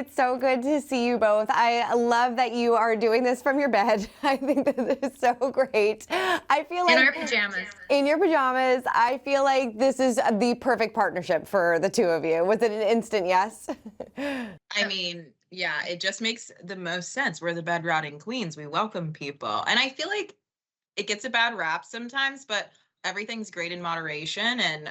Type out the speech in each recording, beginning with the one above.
It's so good to see you both. I love that you are doing this from your bed. I think that this is so great. I feel In like our pajamas. in your pajamas, I feel like this is the perfect partnership for the two of you. Was it an instant yes? I mean, yeah, it just makes the most sense. We're the bed rotting queens. We welcome people. And I feel like it gets a bad rap sometimes, but everything's great in moderation. And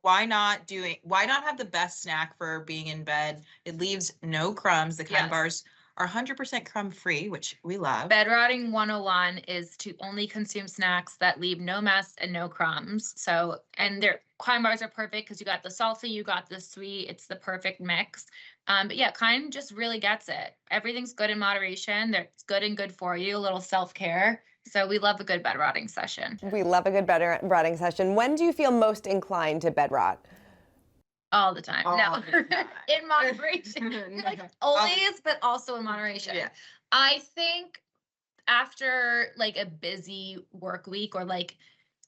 why not have the best snack for being in bed? It leaves no crumbs. The kind Yes. bars are 100% crumb free, which we love. Bed rotting 101 is to only consume snacks that leave no mess and no crumbs. So, and their Kind bars are perfect because you got the salty, you got the sweet. It's the perfect mix. But yeah, Kind just really gets it. Everything's good in moderation. It's good and good for you. A little self-care. So we love a good bed rotting session. We love a good bed rotting session. When do you feel most inclined to bed rot? All the time. All No, the time. in moderation. Like always, but also in moderation. Yeah. I think after like a busy work week or like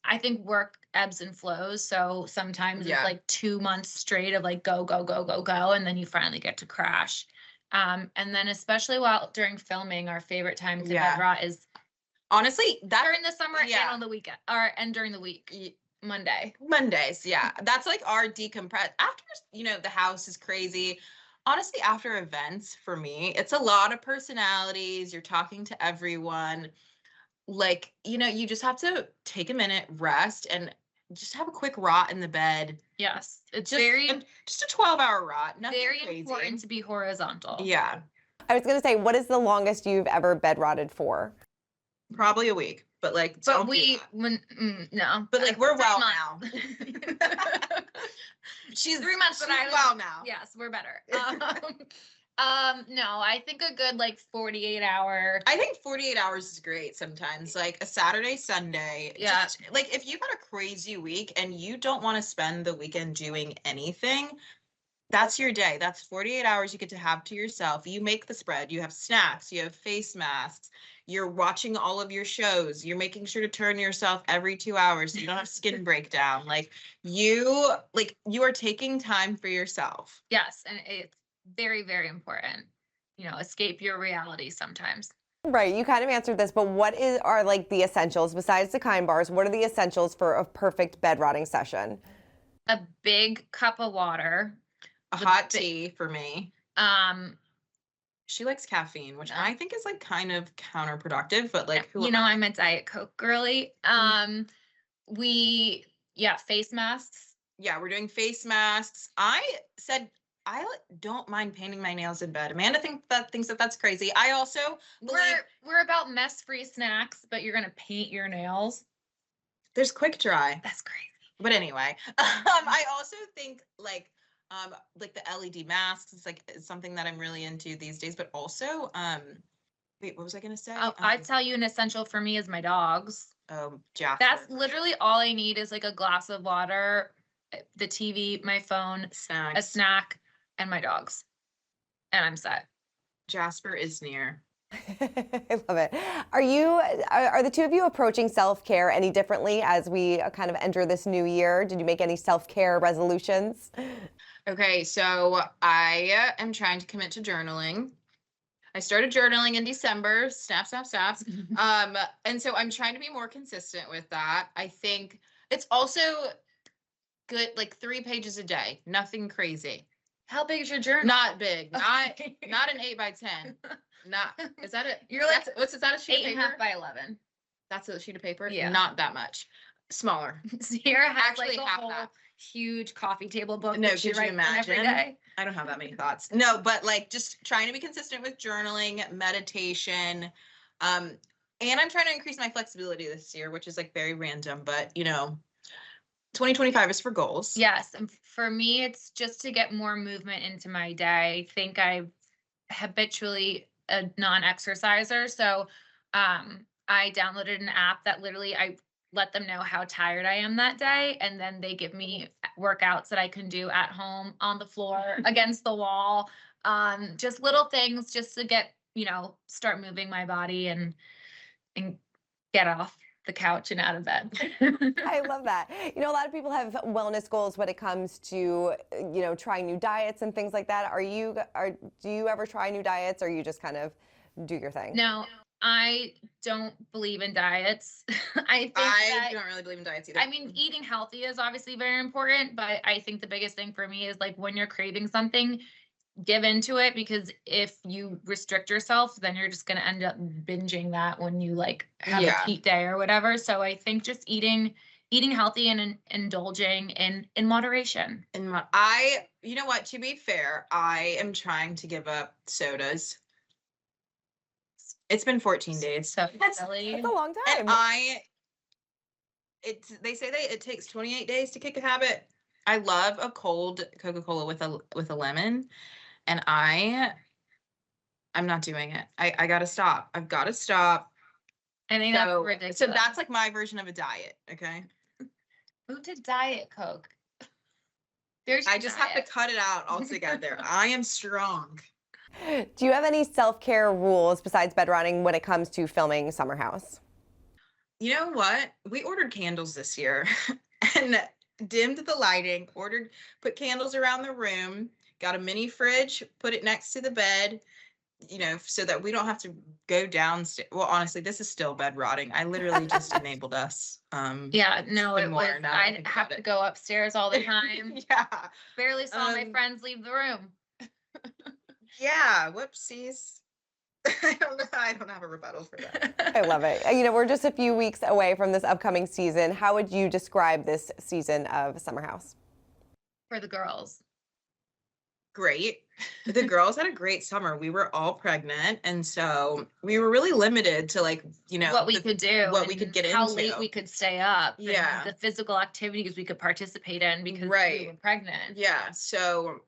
I think work ebbs and flows. So sometimes Yeah. it's like 2 months straight of like go, go, go, go, go. And then you finally get to crash. And then especially during filming, our favorite time to Yeah. bed rot is Honestly, that during the summer Yeah. and on the weekend and during the week. Mondays, yeah. That's like our decompress. After, the house is crazy. Honestly, after events for me, it's a lot of personalities. You're talking to everyone. Like, you just have to take a minute, rest, and just have a quick rot in the bed. Yes. It's just a 12-hour rot. Nothing very crazy. important to be horizontal. Yeah. I was going to say, what is the longest you've ever bed rotted for? Probably a week. But like, But no. But like, we're well now. She's 3 months, but well now. Yes, we're better. No, I think a good like 48 hour. I think 48 hours is great sometimes. Like a Saturday, Sunday. Yeah. Just, like if you've had a crazy week and you don't want to spend the weekend doing anything, that's your day. That's 48 hours you get to have to yourself. You make the spread. You have snacks. You have face masks. You're watching all of your shows. You're making sure to turn yourself every 2 hours so you don't have skin breakdown. Like you are taking time for yourself. Yes, and it's very, very important. Escape your reality sometimes. Right, you kind of answered this, but what are like the essentials besides the Kind bars? What are the essentials for a perfect bed rotting session? A big cup of water. A hot tea for me. She likes caffeine, which I think is like kind of counterproductive, but like I'm a Diet Coke girly. Face masks. Yeah, we're doing face masks. I said I don't mind painting my nails in bed. Amanda thinks that's crazy. I also we're about mess-free snacks, but you're gonna paint your nails. There's quick dry. That's crazy. But anyway, I also think like the LED masks is like something that I'm really into these days. But also, wait, what was I gonna say? I'd tell you an essential for me is my dogs. Jasper. That's literally all I need is like a glass of water, the TV, my phone, a snack, and my dogs, and I'm set. Jasper is near. I love it. Are the two of you approaching self-care any differently as we kind of enter this new year? Did you make any self-care resolutions? Okay, so I am trying to commit to journaling. I started journaling in December, snaps. And so I'm trying to be more consistent with that. I think it's also good, like 3 pages a day, nothing crazy. How big is your journal? Not big, not an 8 by 10. Is that it? You're like, is that a sheet of paper? 8.5 by 11. That's a sheet of paper? Yeah. Not that much. Smaller. Ciara has Actually, like half whole that. Huge coffee table book. No, could you imagine? Every day. I don't have that many thoughts. No, but like just trying to be consistent with journaling, meditation, and I'm trying to increase my flexibility this year, which is like very random, but 2025 is for goals. Yes, and for me, it's just to get more movement into my day. I think I'm habitually a non-exerciser, so I downloaded an app that literally I let them know how tired I am that day, and then they give me workouts that I can do at home, on the floor, against the wall, just little things just to get, start moving my body and get off the couch and out of bed. I love that. You know, a lot of people have wellness goals when it comes to, trying new diets and things like that. Do you ever try new diets, or you just kind of do your thing? No, I don't believe in diets. I think I don't really believe in diets either. I mean, eating healthy is obviously very important, but I think the biggest thing for me is like when you're craving something, give into it, because if you restrict yourself, then you're just going to end up binging that when you like have a cheat day or whatever. So I think just eating healthy and indulging in moderation. You know what, to be fair, I am trying to give up sodas. It's been 14 days. So silly. That's a long time. And they say it takes 28 days to kick a habit. I love a cold Coca-Cola with a lemon, and I'm not doing it. I gotta stop. I've got to stop. I think that's ridiculous. So that's like my version of a diet. Okay. Who did Diet Coke? I just have to cut it out altogether. I am strong. Do you have any self-care rules besides bedrotting when it comes to filming Summer House? You know what? We ordered candles this year and dimmed the lighting, put candles around the room, got a mini fridge, put it next to the bed, so that we don't have to go downstairs. Well, honestly, this is still bed rotting. I literally just enabled us. Yeah, no, I have to go upstairs all the time. Yeah. Barely saw my friends leave the room. Yeah, whoopsies. I don't have a rebuttal for that. I love it. We're just a few weeks away from this upcoming season. How would you describe this season of Summer House? For the girls. Great. The girls had a great summer. We were all pregnant, and so we were really limited to what we could do, what we could get into, how late we could stay up, yeah, and the physical activities we could participate in because we were pregnant. Yeah, so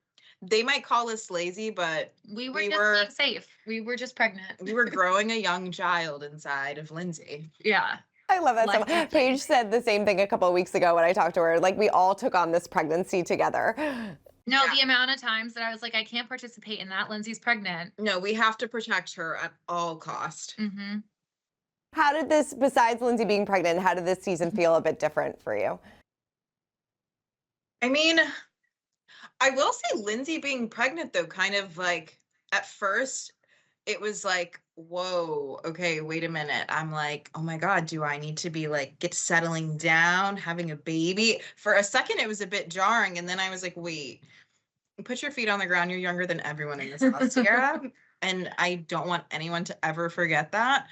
they might call us lazy, but we were being safe. We were just pregnant. We were growing a young child inside of Lindsay. Yeah. I love that so much. Paige said the same thing a couple of weeks ago when I talked to her. Like, we all took on this pregnancy together. No, the amount of times that I was like, I can't participate in that. Lindsay's pregnant. No, we have to protect her at all cost. Mm-hmm. How did this, besides Lindsay being pregnant, how did this season feel a bit different for you? I mean, I will say Lindsay being pregnant, though, kind of like at first it was like, whoa, okay, wait a minute. I'm like, oh my God, do I need to be settling down, having a baby? For a second, it was a bit jarring. And then I was like, wait, put your feet on the ground. You're younger than everyone in this house, Ciara. And I don't want anyone to ever forget that,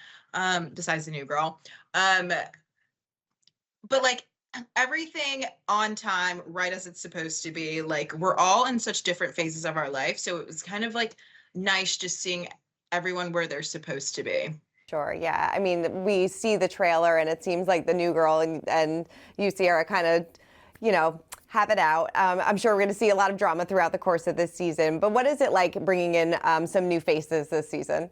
besides the new girl. But everything on time, right as it's supposed to be. We're all in such different phases of our life. So it was kind of nice just seeing everyone where they're supposed to be. Sure, yeah. I mean, we see the trailer and it seems like the new girl and you, Ciara, kind of, have it out. I'm sure we're going to see a lot of drama throughout the course of this season. But what is it like bringing in some new faces this season?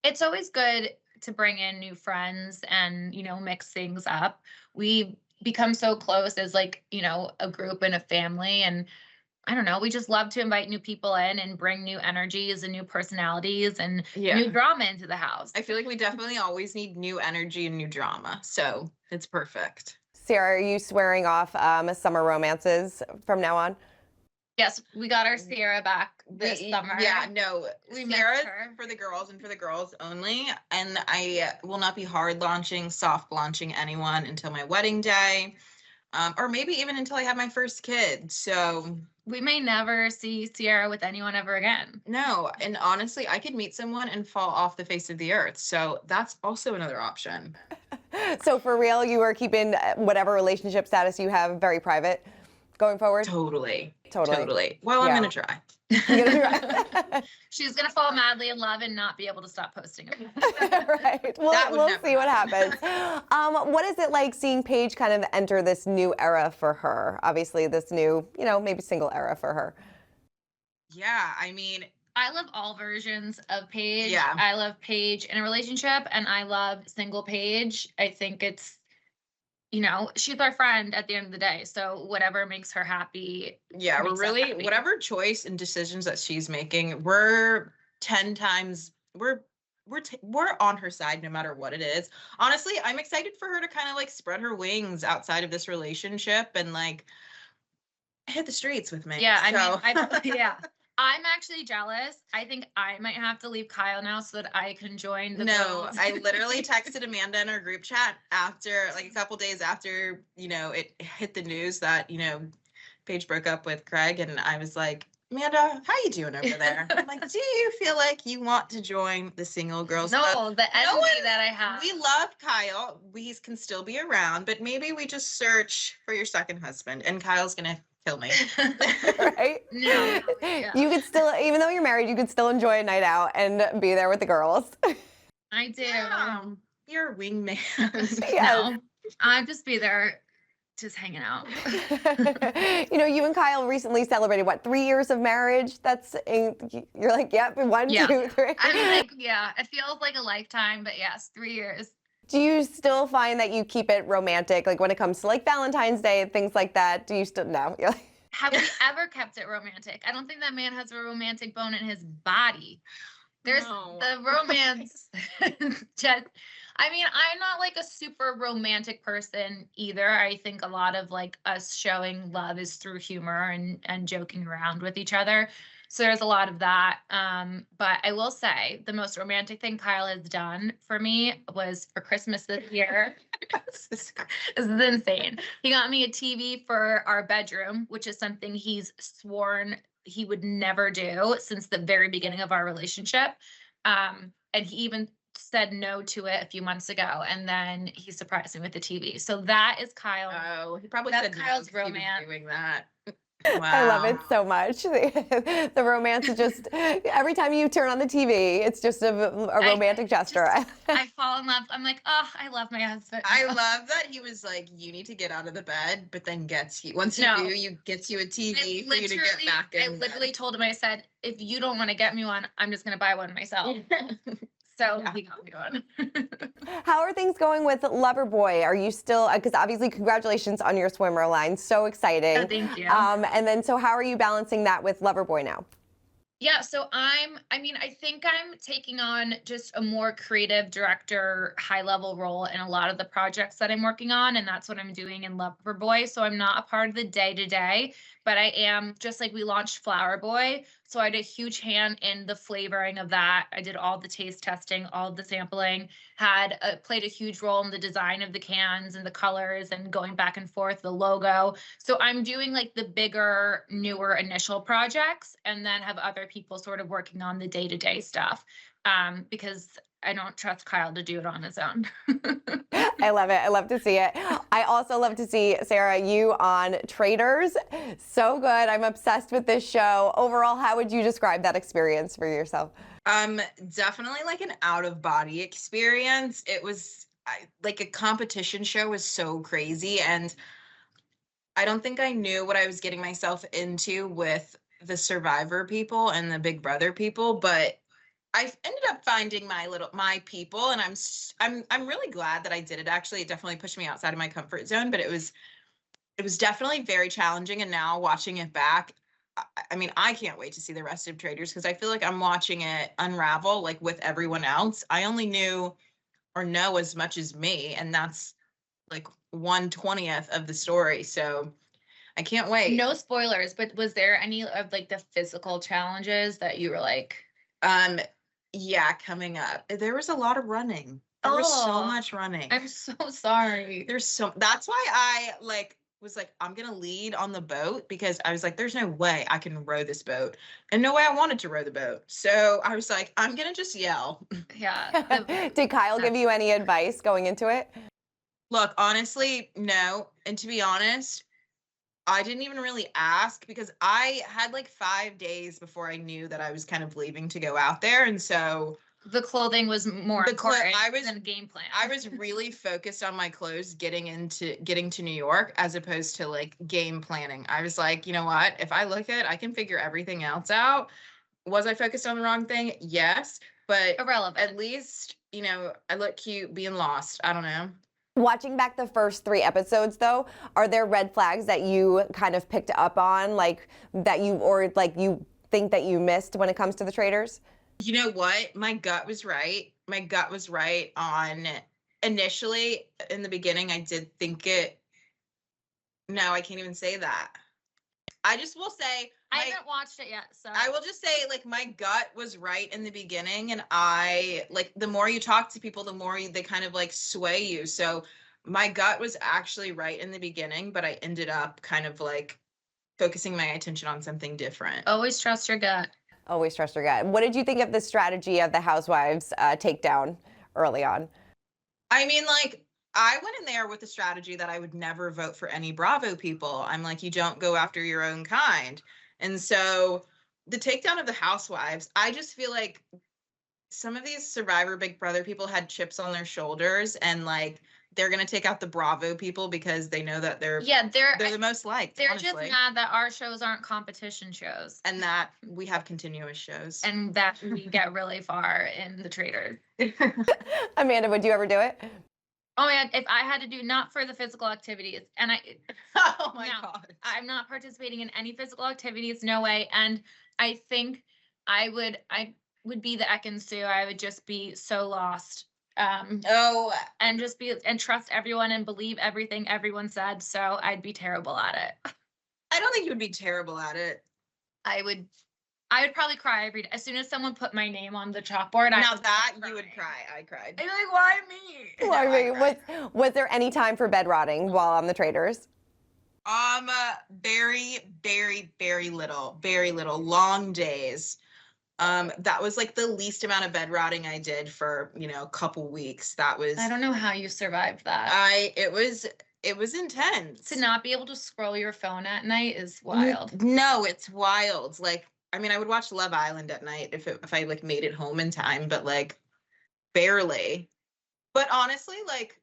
It's always good to bring in new friends and, mix things up. We become so close as a group and a family, and I don't know, we just love to invite new people in and bring new energies and new personalities and new drama into the house. I feel like we definitely always need new energy and new drama, so it's perfect. Ciara, are you swearing off summer romances from now on? Yes, we got our Ciara back this summer. Yeah, no, we Ciara's her. For the girls and for the girls only. And I will not be soft launching anyone until my wedding day, or maybe even until I have my first kid. So we may never see Ciara with anyone ever again. No, and honestly, I could meet someone and fall off the face of the earth. So that's also another option. So for real, you are keeping whatever relationship status you have very private going forward? Totally. Well, I'm going to try. She's going to fall madly in love and not be able to stop posting it. Right. We'll see what happens. What is it like seeing Paige kind of enter this new era for her? Obviously, this new, maybe single era for her. Yeah, I mean, I love all versions of Paige. Yeah. I love Paige in a relationship, and I love single Paige. I think it's, she's our friend at the end of the day. So whatever makes her happy. Yeah, we're really, happy. Whatever choice and decisions that she's making, we're we're on her side no matter what it is. Honestly, I'm excited for her to kind of like spread her wings outside of this relationship and like hit the streets with me. Yeah, So. I mean, yeah. I'm actually jealous. I think I might have to leave Kyle now so that I can join the No, girls. I literally texted Amanda in our group chat after, like a couple days after, it hit the news that, Paige broke up with Craig, and I was like, Amanda, how you doing over there? I'm like, do you feel like you want to join the single girls club? No, the envy that I have. We love Kyle. We can still be around, but maybe we just search for your second husband, and Kyle's gonna kill me. Right? No. Yeah. You could still, even though you're married, you could still enjoy a night out and be there with the girls. I do. Yeah, you're a wingman. Yes. No, I'd just be there, just hanging out. You and Kyle recently celebrated, what, 3 years of marriage? You're like, yep, one, Yeah. 2, 3. I'm like, yeah, it feels like a lifetime, but yes, 3 years. Do you still find that you keep it romantic, like when it comes to like Valentine's Day and things like that? Do you still, no? You're like, Have we ever kept it romantic? I don't think that man has a romantic bone in his body. There's No. the romance. Just, I mean, I'm not like a super romantic person either. I think a lot of like us showing love is through humor and joking around with each other. So there's a lot of that. But I will say the most romantic thing Kyle has done for me was for Christmas this year. This is insane. He got me a TV for our bedroom, which is something he's sworn he would never do since the very beginning of our relationship. And he even said no to it a few months ago, and then he surprised me with the TV. So that is Kyle. Oh, he probably That's said no Kyle's 'cause he was romance. doing that. I love it Wow. so much. The romance is just, every time you turn on the TV, it's just a romantic gesture. I fall in love. I'm like, oh, I love my husband. I love that he was like, you need to get out of the bed, but then once you No. do, gets you a TV for you to get back in. I literally told him, I said, if you don't want to get me one, I'm just gonna buy one myself. So Yeah. he got me one. How are things going with Loverboy? Are you still, because obviously congratulations on your swimmer line, so exciting. Oh, thank you. And then, so how are you balancing that with Loverboy now? Yeah, so I think I'm taking on just a more creative director, high level role in a lot of the projects that I'm working on. And that's what I'm doing in Loverboy. So I'm not a part of the day to day, but I am, just like we launched Flowerboy. So I had a huge hand in the flavoring of that. I did all the taste testing, all the sampling, played a huge role in the design of the cans and the colors and going back and forth, the logo. So I'm doing like the bigger, newer initial projects, and then have other people sort of working on the day-to-day stuff, because I don't trust Kyle to do it on his own. I love it. I love to see it. I also love to see, Ciara, you on Traitors. So good. I'm obsessed with this show. Overall, how would you describe that experience for yourself? Definitely like an out of body experience. It was like a competition show was so crazy, and I don't think I knew what I was getting myself into with the Survivor people and the Big Brother people, but I ended up finding my people, and I'm really glad that I did it. Actually, it definitely pushed me outside of my comfort zone, but it was definitely very challenging. And now watching it back, I mean, I can't wait to see the rest of Traitors, because I feel like I'm watching it unravel like with everyone else. I only knew or know as much as me, and that's like 1/20th of the story. So I can't wait. No spoilers, but was there any of like the physical challenges that you were like, Yeah, coming up. There was a lot of running. There was so Oh, much running. I'm so sorry. That's why I was like, I'm gonna lead on the boat, because I was like, there's no way I can row this boat. And no way I wanted to row the boat. So I was like, I'm gonna just yell. Yeah. Did Kyle give you any advice going into it? Look, honestly, no. And to be honest, I didn't even really ask, because I had like 5 days before I knew that I was kind of leaving to go out there. And so The clothing was more important than game plan. I was really focused on my clothes getting to New York, as opposed to like game planning. I was like, you know what? If I look at it, I can figure everything else out. Was I focused on the wrong thing? Yes. But Irrelevant. at least, I look cute being lost. I don't know. Watching back the first 3 episodes, though, are there red flags that you kind of picked up on, like that you think that you missed when it comes to the Traitors? You know what? My gut was right. my gut was right on initially in the beginning. I did think it. No, I can't even say that. I just will say I haven't watched it yet, so I will just say, like, my gut was right in the beginning, and I like the more you talk to people, the more they kind of like sway you. So my gut was actually right in the beginning, but I ended up kind of like focusing my attention on something different. always trust your gut. Always trust your gut. What did you think of the strategy of the Housewives takedown early on? I mean, like, I went in there with the strategy that I would never vote for any Bravo people. I'm like, you don't go after your own kind. And so the takedown of the Housewives, I just feel like some of these Survivor Big Brother people had chips on their shoulders, and like they're gonna take out the Bravo people because they know that they're Yeah, the most liked. they're honestly. just mad that our shows aren't competition shows, And that we have continuous shows. and that we get really far in the Traitors. Amanda, would you ever do it? Oh man, if I had to do not for the physical activities, and Oh my no, god. I'm not participating in any physical activities, no way. And I think I would be the Ekin-Su. I would just be so lost. Oh, And just be and trust everyone and believe everything everyone said. So I'd be terrible at it. I don't think you would be terrible at it. I would probably cry every day. As soon as someone put my name on the chalkboard, Now would that start you would crying. cry. I cried. I'd be like, why me? Well, I No, I mean, cried. was there any time for bed rotting while on the Traitors? Very, very, very little. Long days. That was like the least amount of bed rotting I did for, a couple weeks. That was I don't know how you survived that. it was intense. To not be able to scroll your phone at night is wild. No, it's wild. Like, I mean, I would watch Love Island at night if I like made it home in time, but like barely. But honestly, like,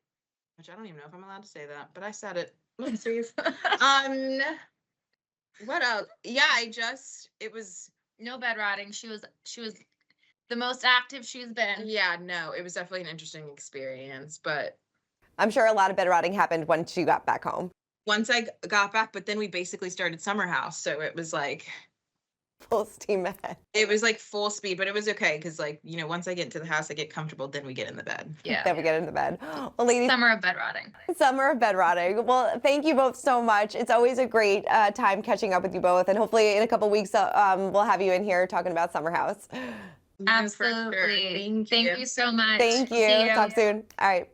which I don't even know if I'm allowed to say that, but I said it. Oopsies. What else? Yeah, it was. No bed rotting. She was the most active she's been. Yeah, no, it was definitely an interesting experience. But I'm sure a lot of bed rotting happened once you got back home. once I got back, but then we basically started Summer House, so it was like Full steam ahead. it was like full speed, but it was okay because like once I get into the house, I get comfortable, then we get in the bed. Yeah. Then we get into bed. Well, ladies, Summer of bed rotting. summer of bed rotting. Well, thank you both so much. It's always a great time catching up with you both, and hopefully in a couple weeks we'll have you in here talking about Summer House. No, for sure. Absolutely. Thank you so much. Thank you. See you. Talk soon. All right.